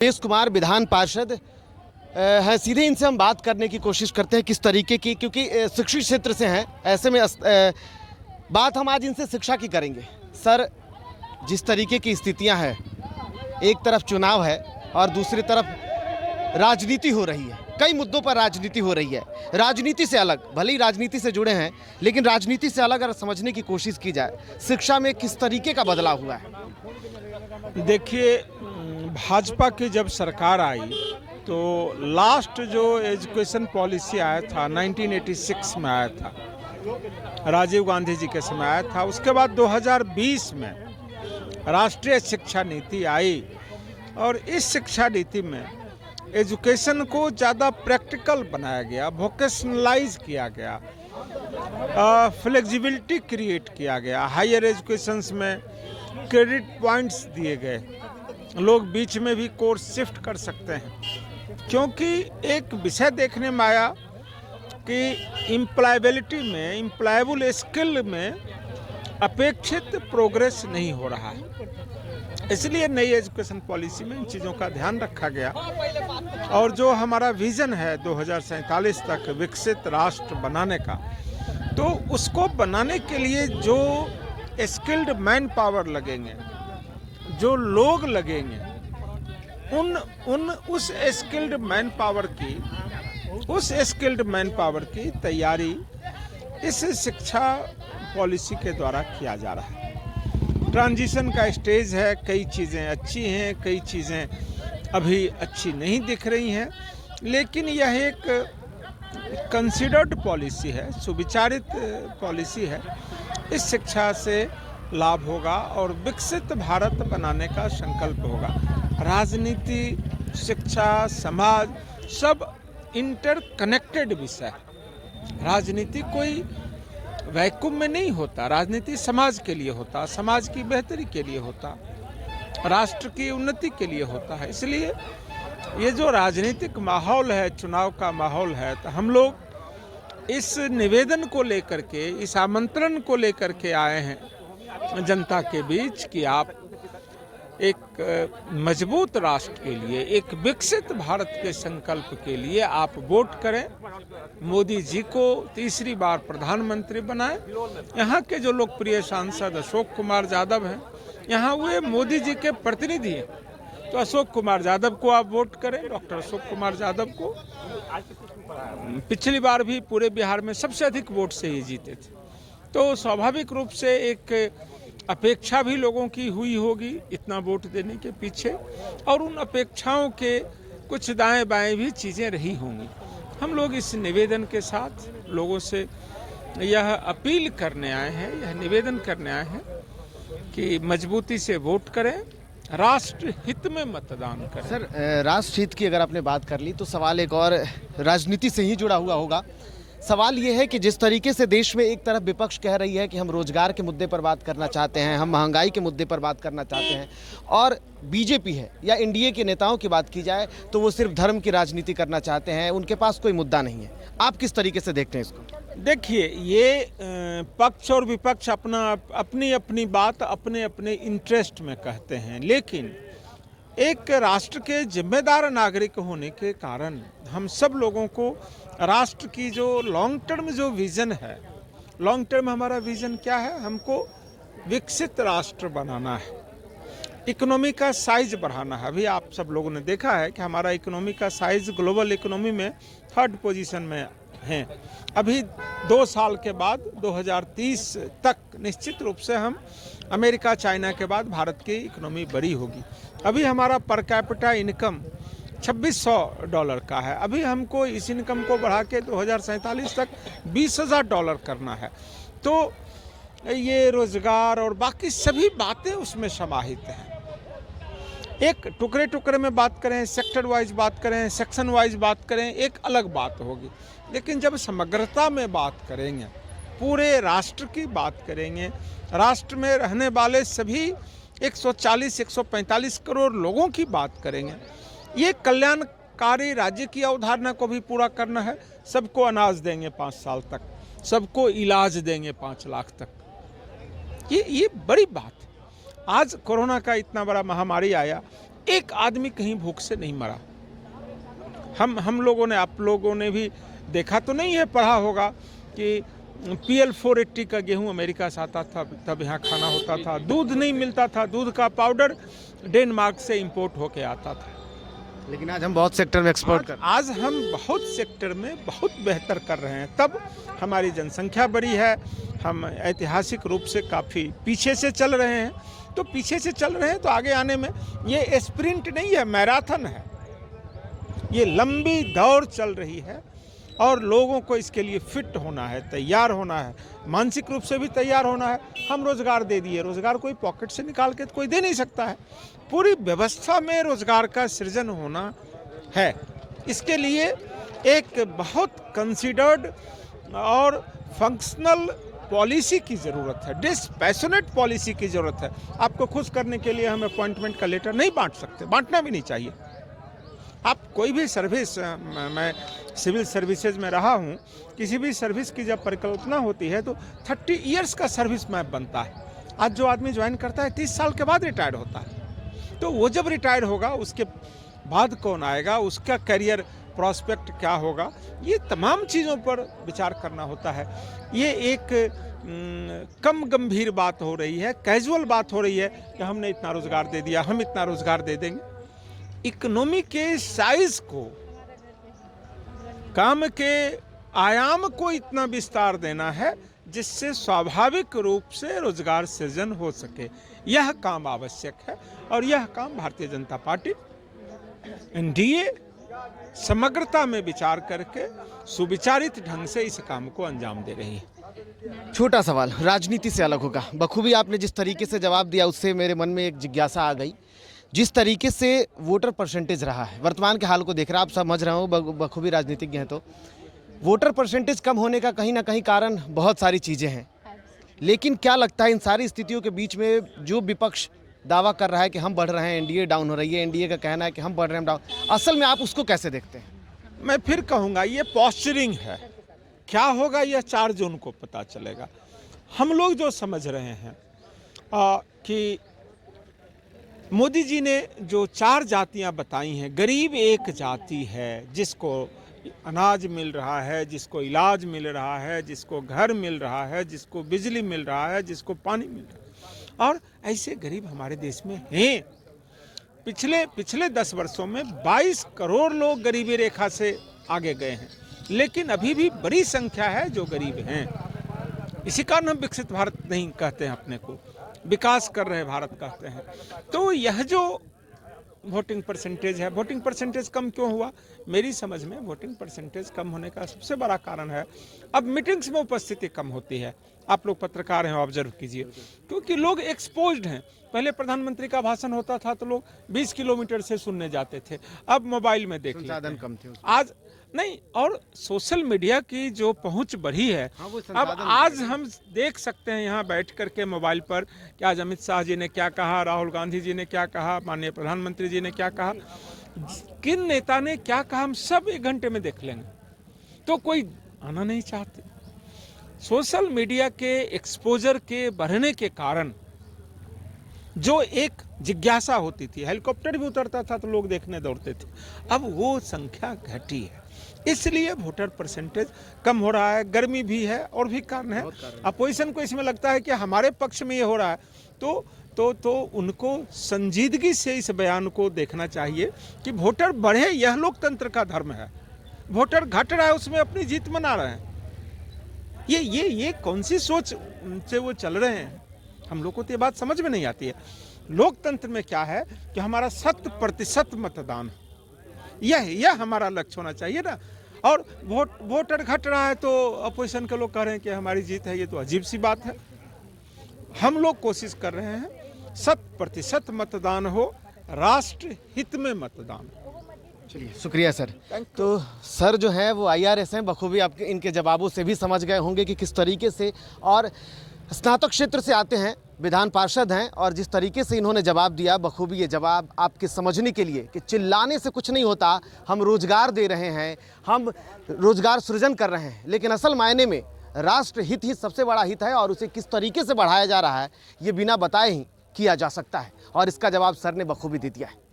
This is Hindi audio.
सुरेश कुमार विधान पार्षद है, सीधे इनसे हम बात करने की कोशिश करते हैं किस तरीके की, क्योंकि शिक्षित क्षेत्र से हैं, ऐसे में बात हम आज इनसे शिक्षा की करेंगे। सर, जिस तरीके की स्थितियां हैं, एक तरफ चुनाव है और दूसरी तरफ राजनीति हो रही है, कई मुद्दों पर राजनीति हो रही है। राजनीति से अलग, भले ही राजनीति से जुड़े हैं, लेकिन राजनीति से अलग अगर समझने की कोशिश की जाए, शिक्षा में किस तरीके का बदलाव हुआ है? देखिए, भाजपा की जब सरकार आई तो लास्ट जो एजुकेशन पॉलिसी आया था 1986 में आया था, राजीव गांधी जी के समय आया था। उसके बाद 2020 में राष्ट्रीय शिक्षा नीति आई और इस शिक्षा नीति में एजुकेशन को ज़्यादा प्रैक्टिकल बनाया गया, वोकेशनलाइज किया गया, फ्लेक्सिबिलिटी क्रिएट किया गया। हायर एजुकेशंस में क्रेडिट पॉइंट्स दिए गए, लोग बीच में भी कोर्स शिफ्ट कर सकते हैं, क्योंकि एक विषय देखने में आया कि एम्प्लॉयबिलिटी में, एम्प्लॉयबल स्किल में अपेक्षित प्रोग्रेस नहीं हो रहा है। इसलिए नई एजुकेशन पॉलिसी में इन चीज़ों का ध्यान रखा गया और जो हमारा विज़न है 2047 तक विकसित राष्ट्र बनाने का, तो उसको बनाने के लिए जो स्किल्ड मैन पावर लगेंगे, जो लोग लगेंगे, उस स्किल्ड मैन पावर की तैयारी इस शिक्षा पॉलिसी के द्वारा किया जा रहा है। ट्रांजिशन का स्टेज है, कई चीज़ें अच्छी हैं, कई चीज़ें अभी अच्छी नहीं दिख रही हैं, लेकिन यह एक कंसिडर्ड पॉलिसी है, सुविचारित पॉलिसी है। इस शिक्षा से लाभ होगा और विकसित भारत बनाने का संकल्प होगा। राजनीति, शिक्षा, समाज सब इंटरकनेक्टेड विषय। राजनीति कोई वैक्यूम में नहीं होता, राजनीति समाज के लिए होता, समाज की बेहतरी के लिए होता, राष्ट्र की उन्नति के लिए होता है। इसलिए ये जो राजनीतिक माहौल है, चुनाव का माहौल है, तो हम लोग इस निवेदन को लेकर के, इस आमंत्रण को लेकर के आए हैं जनता के बीच कि आप एक मजबूत राष्ट्र के लिए, एक विकसित भारत के संकल्प के लिए आप वोट करें, मोदी जी को तीसरी बार प्रधानमंत्री बनाएं। यहाँ के जो लोकप्रिय सांसद अशोक कुमार यादव हैं, यहाँ वे मोदी जी के प्रतिनिधि हैं, तो अशोक कुमार यादव को आप वोट करें, डॉक्टर अशोक कुमार यादव को। पिछली बार भी पूरे बिहार में सबसे अधिक वोट से ही जीते थे, तो स्वाभाविक रूप से एक अपेक्षा भी लोगों की हुई होगी इतना वोट देने के पीछे, और उन अपेक्षाओं के कुछ दाएं बाएं भी चीज़ें रही होंगी। हम लोग इस निवेदन के साथ लोगों से यह अपील करने आए हैं, यह निवेदन करने आए हैं कि मजबूती से वोट करें, राष्ट्र हित में मतदान करें। सर, राष्ट्र हित की अगर आपने बात कर ली तो सवाल एक और राजनीति से ही जुड़ा हुआ होगा। सवाल ये है कि जिस तरीके से देश में एक तरफ विपक्ष कह रही है कि हम रोजगार के मुद्दे पर बात करना चाहते हैं, हम महंगाई के मुद्दे पर बात करना चाहते हैं, और बीजेपी है या एनडीए के नेताओं की बात की जाए तो वो सिर्फ धर्म की राजनीति करना चाहते हैं, उनके पास कोई मुद्दा नहीं है। आप किस तरीके से देखते हैं इसको? देखिए, ये पक्ष और विपक्ष अपनी अपनी बात अपने अपने इंटरेस्ट में कहते हैं, लेकिन एक राष्ट्र के जिम्मेदार नागरिक होने के कारण हम सब लोगों को राष्ट्र की जो लॉन्ग टर्म जो विज़न है, लॉन्ग टर्म हमारा विज़न क्या है? हमको विकसित राष्ट्र बनाना है, इकोनॉमी का साइज बढ़ाना है। अभी आप सब लोगों ने देखा है कि हमारा इकोनॉमी का साइज ग्लोबल इकोनॉमी में 3rd पोजीशन में है। अभी 2 साल के बाद 2030 तक निश्चित रूप से हम अमेरिका, चाइना के बाद भारत की इकोनॉमी बड़ी होगी। अभी हमारा पर कैपिटा इनकम $2600 का है। अभी हमको इस इनकम को बढ़ा के 2047 तक $20,000 करना है। तो ये रोजगार और बाकी सभी बातें उसमें समाहित हैं। एक टुकड़े टुकड़े में बात करें, सेक्टर वाइज बात करें, सेक्शन वाइज बात करें, एक अलग बात होगी, लेकिन जब समग्रता में बात करेंगे, पूरे राष्ट्र की बात करेंगे, राष्ट्र में रहने वाले सभी 140-145 करोड़ लोगों की बात करेंगे, ये कल्याणकारी राज्य की अवधारणा को भी पूरा करना है। सबको अनाज देंगे 5 साल तक, सबको इलाज देंगे 5 लाख तक, ये बड़ी बात। आज कोरोना का इतना बड़ा महामारी आया, एक आदमी कहीं भूख से नहीं मरा। हम लोगों ने, आप लोगों ने भी देखा तो नहीं है, पढ़ा होगा कि PL 480 का गेहूं अमेरिका से आता था, तब यहाँ खाना होता था। दूध नहीं मिलता था, दूध का पाउडर डेनमार्क से इंपोर्ट होके आता था। लेकिन आज हम बहुत सेक्टर में एक्सपोर्ट कर, आज हम बहुत सेक्टर में बहुत बेहतर कर रहे हैं। तब हमारी जनसंख्या बड़ी है, हम ऐतिहासिक रूप से काफ़ी पीछे से चल रहे हैं। तो पीछे से चल रहे हैं तो आगे आने में ये स्प्रिंट नहीं है, मैराथन है। ये लंबी दौड़ चल रही है और लोगों को इसके लिए फिट होना है, तैयार होना है, मानसिक रूप से भी तैयार होना है। हम रोज़गार दे दिए, रोज़गार कोई पॉकेट से निकाल के तो कोई दे नहीं सकता है। पूरी व्यवस्था में रोज़गार का सृजन होना है। इसके लिए एक बहुत कंसिडर्ड और फंक्शनल पॉलिसी की ज़रूरत है, डिस्पैशनेट पॉलिसी की ज़रूरत है। आपको खुश करने के लिए हम अपॉइंटमेंट का लेटर नहीं बांट सकते, बांटना भी नहीं चाहिए। आप कोई भी सर्विस, मैं सिविल सर्विसेज में रहा हूँ, किसी भी सर्विस की जब परिकल्पना होती है तो 30 इयर्स का सर्विस मैप बनता है। आज जो आदमी ज्वाइन करता है 30 साल के बाद रिटायर्ड होता है। तो वो जब रिटायर्ड होगा उसके बाद कौन आएगा, उसका करियर प्रॉस्पेक्ट क्या होगा, ये तमाम चीज़ों पर विचार करना होता है। ये एक कम गंभीर बात हो रही है, कैजुअल बात हो रही है कि हमने इतना रोज़गार दे दिया, हम इतना रोज़गार दे देंगे। इकोनॉमी के साइज को, काम के आयाम को इतना विस्तार देना है जिससे स्वाभाविक रूप से रोजगार सृजन हो सके। यह काम आवश्यक है और यह काम भारतीय जनता पार्टी NDA समग्रता में विचार करके सुविचारित ढंग से इस काम को अंजाम दे रही है। छोटा सवाल, राजनीति से अलग होगा। बखूबी आपने जिस तरीके से जवाब दिया उससे मेरे मन में एक जिज्ञासा आ गई। जिस तरीके से वोटर परसेंटेज रहा है, वर्तमान के हाल को देख रहा, आप समझ रहे हो, बखूबी राजनीतिज्ञ हैं, तो वोटर परसेंटेज कम होने का कहीं ना कहीं कारण बहुत सारी चीज़ें हैं। लेकिन क्या लगता है इन सारी स्थितियों के बीच में जो विपक्ष दावा कर रहा है कि हम बढ़ रहे हैं, NDA डाउन हो रही है, NDA का कहना है कि हम बढ़ रहे हैं डाउन, असल में आप उसको कैसे देखते हैं? मैं फिर कहूँगा ये पॉस्चरिंग है। क्या होगा यह 4 जून को पता चलेगा। हम लोग जो समझ रहे हैं कि मोदी जी ने जो 4 जातियां बताई हैं, गरीब एक जाति है जिसको अनाज मिल रहा है, जिसको इलाज मिल रहा है, जिसको घर मिल रहा है, जिसको बिजली मिल रहा है, जिसको पानी मिल रहा है। और ऐसे गरीब हमारे देश में हैं। पिछले 10 वर्षों में 22 करोड़ लोग गरीबी रेखा से आगे गए हैं, लेकिन अभी भी बड़ी संख्या है जो गरीब हैं। इसी कारण हम विकसित भारत नहीं कहते हैं अपने को, विकास कर रहे भारत कहते हैं। तो यह जो वोटिंग परसेंटेज है, वोटिंग परसेंटेज कम क्यों हुआ? मेरी समझ में वोटिंग परसेंटेज कम होने का सबसे बड़ा कारण है अब मीटिंग्स में उपस्थिति कम होती है। आप लोग पत्रकार हैं, ऑब्जर्व कीजिए, क्योंकि लोग एक्सपोज्ड हैं। पहले प्रधानमंत्री का भाषण होता था तो लोग 20 किलोमीटर से सुनने जाते थे, अब मोबाइल में देख लेते हैं। कम थे आज नहीं, और सोशल मीडिया की जो पहुंच बढ़ी है, अब आज हम देख सकते हैं यहाँ बैठ करके मोबाइल पर कि आज अमित शाह जी ने क्या कहा, राहुल गांधी जी ने क्या कहा, माननीय प्रधानमंत्री जी ने क्या कहा, किन नेता ने क्या कहा, हम सब 1 घंटे में देख लेंगे। तो कोई आना नहीं चाहते। सोशल मीडिया के एक्सपोजर के बढ़ने के कारण जो एक जिज्ञासा होती थी, हेलीकॉप्टर भी उतरता था तो लोग देखने दौड़ते थे, अब वो संख्या घटी है। इसलिए वोटर परसेंटेज कम हो रहा है। गर्मी भी है और भी कारण है। अपोजिशन को इसमें लगता है कि हमारे पक्ष में ये हो रहा है, तो उनको संजीदगी से इस बयान को देखना चाहिए कि वोटर बढ़े, यह लोकतंत्र का धर्म है। वोटर घट रहा है, उसमें अपनी जीत मना रहे हैं। ये कौन सी सोच से वो चल रहे हैं, हम लोग को तो ये बात समझ में नहीं आती है। लोकतंत्र में क्या है कि हमारा 100% मतदान, यह हमारा लक्ष्य होना चाहिए ना। और वोटर घट रहा है तो अपोजिशन के लोग कह रहे हैं कि हमारी जीत है, ये तो अजीब सी बात है। हम लोग कोशिश कर रहे हैं 100% मतदान हो, राष्ट्र हित में मतदान। चलिए, शुक्रिया सर। तो सर जो है वो IRS हैं, बखूबी आपके इनके जवाबों से भी समझ गए होंगे कि किस तरीके से, और स्नातक क्षेत्र से आते हैं, विधान पार्षद हैं, और जिस तरीके से इन्होंने जवाब दिया, बखूबी ये जवाब आपके समझने के लिए कि चिल्लाने से कुछ नहीं होता, हम रोजगार दे रहे हैं, हम रोजगार सृजन कर रहे हैं, लेकिन असल मायने में राष्ट्र हित ही सबसे बड़ा हित है और उसे किस तरीके से बढ़ाया जा रहा है ये बिना बताए ही किया जा सकता है, और इसका जवाब सर ने बखूबी दे दिया है।